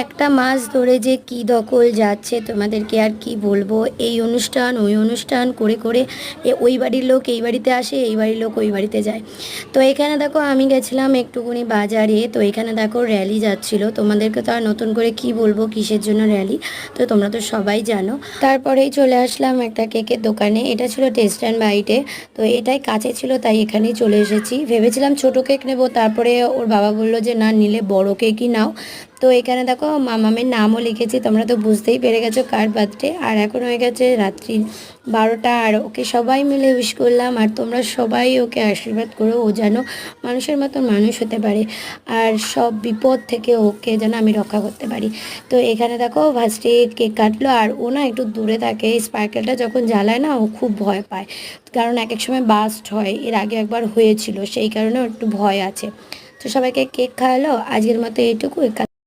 একটা মাস ধরে যে কি ধকল যাচ্ছে তোমাদেরকে আর কি বলবো। এই অনুষ্ঠান ওই অনুষ্ঠান করে করে ওই বাড়ির লোক এই বাড়িতে আসে, এই বাড়ির লোক ওই বাড়িতে যায়। তো এখানে দেখো আমি গেছিলাম একটুখানি বাজারে, তো এখানে দেখো র্যালি যাচ্ছিল। তোমাদেরকে তো আর নতুন করে কি বলবো কিসের জন্য র্যালি, তো তোমরা তো সবাই জানো। তারপরেই চলে আসলাম একটা কেকের দোকানে, এটা ছিল টেস্ট অ্যান্ড বাইটে। তো এটাই কাছে ছিল তাই এখানেই চলে এসেছি। ভেবেছিলাম ছোট কেক নেবো, তারপরে ওর বাবা বললো যে না, নিলে বড় কেকই নাও। তো এখানে দেখো মামামের নামও লিখেছি, তোমরা তো বুঝতেই পেরে গেছো কার বার্থডে। আর এখন হয়ে গেছে রাত্রি 12টা, আর ওকে সবাই মিলে উইশ করলাম। আর তোমরা সবাই ওকে আশীর্বাদ করো, ও যেন মানুষের মতন মানুষ হতে পারে, আর সব বিপদ থেকে ওকে যেন আমি রক্ষা করতে পারি। তো এখানে দেখো ফার্স্টে কেক কাটলো, আর ও না একটু দূরে থাকে। স্পার্কেলটা যখন জ্বালায় না ও খুব ভয় পায়, কারণ এক এক সময় বাস্ট হয়, এর আগে একবার হয়েছিল, সেই কারণে একটু ভয় আছে। তো সবাইকে কেক খাওয়ালো, আজকের মতো এইটুকু।